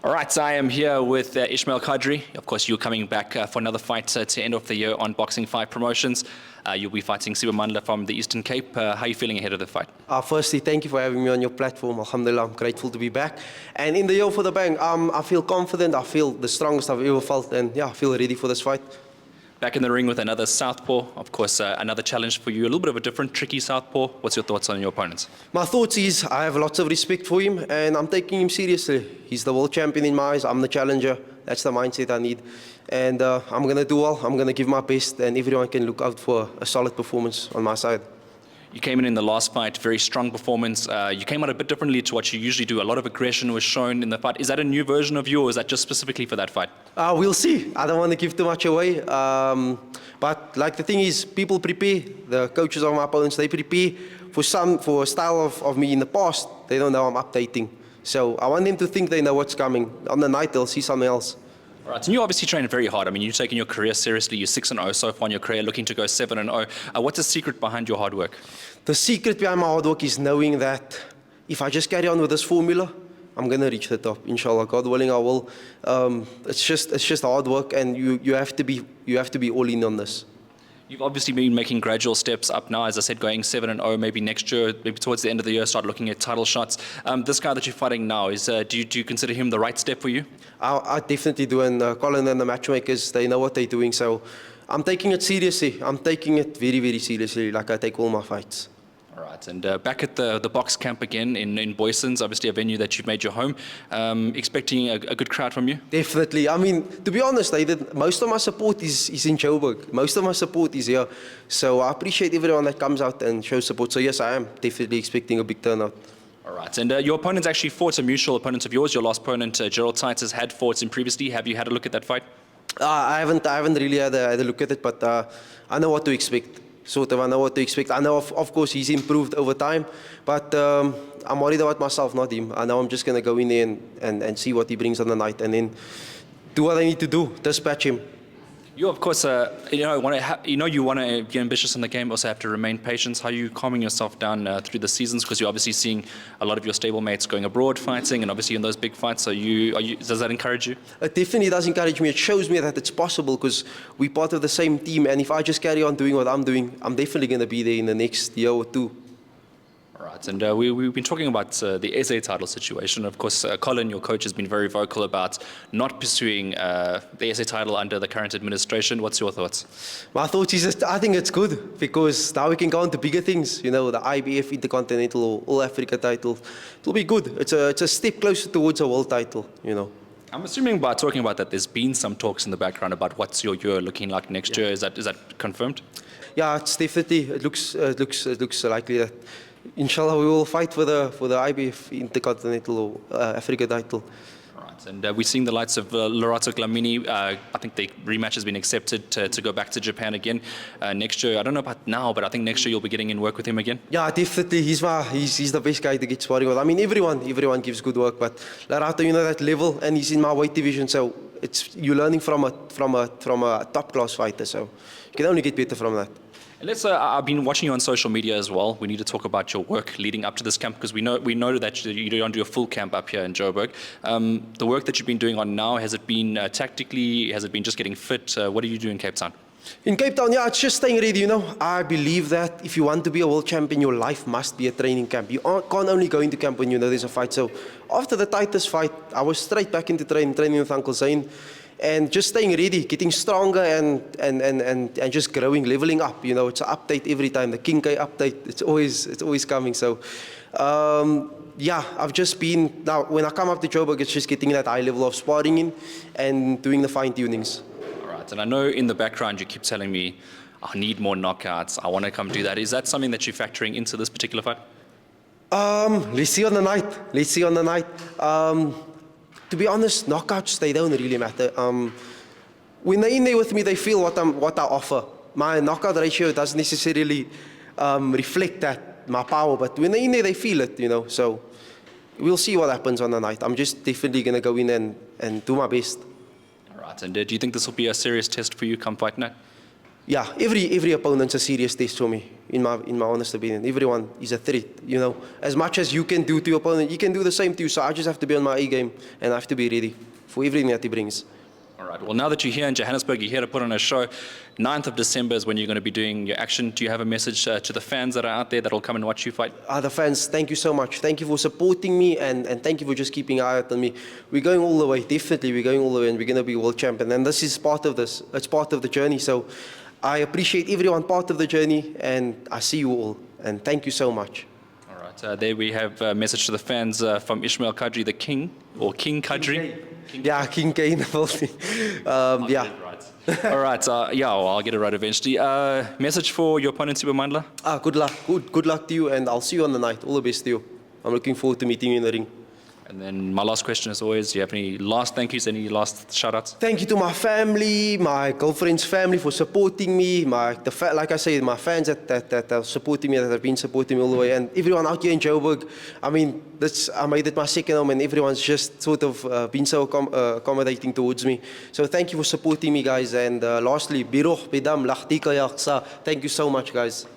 All right, so I am here with Ishmaeel Kadri. Of course, you're coming back for another fight to end off the year on Boxing 5 Promotions. You'll be fighting Manqatha from the Eastern Cape. How are you feeling ahead of the fight? Firstly, thank you for having me on your platform. Alhamdulillah, I'm grateful to be back. And in the year for the bang, I feel confident. I feel the strongest I've ever felt. And yeah, I feel ready for this fight. Back in the ring with another southpaw. Of course, another challenge for you. A little bit of a different, tricky southpaw. What's your thoughts on your opponents? My thoughts is I have lots of respect for him and I'm taking him seriously. He's the world champion in my eyes. I'm the challenger. That's the mindset I need. And I'm going to do well. I'm going to give my best and everyone can look out for a solid performance on my side. You came in the last fight, very strong performance. You came out a bit differently to what you usually do. A lot of aggression was shown in the fight. Is that a new version of you, or is that just specifically for that fight? We'll see. I don't want to give too much away. But like the thing is, people prepare. The coaches of my opponents, they prepare for a style of me in the past. They don't know I'm updating. So I want them to think they know what's coming. On the night, they'll see something else. All right, and you obviously train very hard. I mean, you're taking your career seriously. You're 6-0 so far in your career, looking to go 7-0. What's the secret behind your hard work? The secret behind my hard work is knowing that if I just carry on with this formula, I'm going to reach the top. Inshallah, God willing, I will. It's just hard work, and you have to be all in on this. You've obviously been making gradual steps up now, as I said, going 7-0, maybe next year, maybe towards the end of the year, start looking at title shots. This guy that you're fighting now, do you consider him the right step for you? I definitely do, and Colin and the matchmakers, they know what they're doing, so I'm taking it seriously. I'm taking it very, very seriously, like I take all my fights. All right, and back at the box camp again in Boysons, obviously a venue that you've made your home. Expecting a good crowd from you? Definitely. I mean, to be honest, most of my support is in Joburg. Most of my support is here. So I appreciate everyone that comes out and shows support. So yes, I am definitely expecting a big turnout. All right, and your opponents actually fought a mutual opponent of yours. Your last opponent, Gerald Tights, has had fought him previously. Have you had a look at that fight? I haven't really had a look at it, but I know what to expect. I know what to expect. I know, of course, he's improved over time, but I'm worried about myself, not him. I know I'm just going to go in there and see what he brings on the night and then do what I need to do, dispatch him. You, of course, you want to be ambitious in the game, also have to remain patient. How are you calming yourself down through the seasons? Because you're obviously seeing a lot of your stablemates going abroad fighting, and obviously in those big fights. So does that encourage you? It definitely does encourage me. It shows me that it's possible because we're part of the same team. And if I just carry on doing what I'm doing, I'm definitely going to be there in the next year or two. All right, and we've been talking about the SA title situation. Of course, Colin, your coach, has been very vocal about not pursuing the SA title under the current administration. What's your thoughts? My thoughts is I think it's good because now we can go on to bigger things. You know, the IBF Intercontinental or All Africa title. It'll be good. It's a step closer towards a world title, you know. I'm assuming by talking about that, there's been some talks in the background about what's your year looking like next year. Is that confirmed? Yeah, it's definitely. It looks likely that. Inshallah, we will fight for the IBF Intercontinental or Africa title. Right, and we're seeing the likes of Lorato Glamini. I think the rematch has been accepted to go back to Japan again next year. I don't know about now, but I think next year you'll be getting in work with him again. Yeah, definitely. He's the best guy to get sparring with. I mean, everyone gives good work, but Lorato, you know that level, and he's in my weight division, so you're learning from a top class fighter. So you can only get better from that. And I've been watching you on social media as well. We need to talk about your work leading up to this camp because we know that you don't do a full camp up here in Joburg. The work that you've been doing on now, has it been tactically? Has it been just getting fit? What do you do in Cape Town? In Cape Town, yeah, it's just staying ready, you know. I believe that if you want to be a world champion, your life must be a training camp. You can't only go into camp when you know there's a fight. So after the Titus fight, I was straight back into training with Uncle Zain. And just staying ready, getting stronger and just growing, leveling up. You know, it's an update every time. The King K update, it's always coming. So, yeah, I've just been, now when I come up to Joburg, it's just getting that high level of sparring in and doing the fine tunings. All right, and I know in the background you keep telling me, I need more knockouts, I want to come do that. Is that something that you're factoring into this particular fight? Let's see on the night. To be honest, knockouts, they don't really matter. When they're in there with me, they feel what I offer. My knockout ratio doesn't necessarily reflect that, my power, but when they're in there, they feel it, you know. So we'll see what happens on the night. I'm just definitely going to go in and do my best. All right, and do you think this will be a serious test for you come fight night? Yeah, every opponent's a serious test for me, in my honest opinion. Everyone is a threat, you know. As much as you can do to your opponent, you can do the same to you. So I just have to be on my A game and I have to be ready for everything that he brings. All right. Well, now that you're here in Johannesburg, you're here to put on a show. 9th of December is when you're going to be doing your action. Do you have a message to the fans that are out there that will come and watch you fight? The fans, thank you so much. Thank you for supporting me and thank you for just keeping an eye out on me. We're going all the way, definitely. We're going all the way and we're going to be world champion. And this is part of this. It's part of the journey. So I appreciate everyone part of the journey and I see you all. And thank you so much. All right. There we have a message to the fans from Ishmaeel Kadri, the king, or King Kadri. Yeah, King K in the building. Yeah. All right. Yeah, well, I'll get it right eventually. Message for your opponent, Super Mandla? Good luck. Good luck to you and I'll see you on the night. All the best to you. I'm looking forward to meeting you in the ring. And then my last question as always, do you have any last thank yous, any last shout-outs? Thank you to my family, my girlfriend's family for supporting me, like I said, my fans that are supporting me, that have been supporting me all the way, and everyone out here in Joburg. I mean, I made it my second home and everyone's just sort of been so accommodating towards me. So thank you for supporting me, guys. And lastly, Biroh Bidam Lachtika Yaksa. Thank you so much, guys.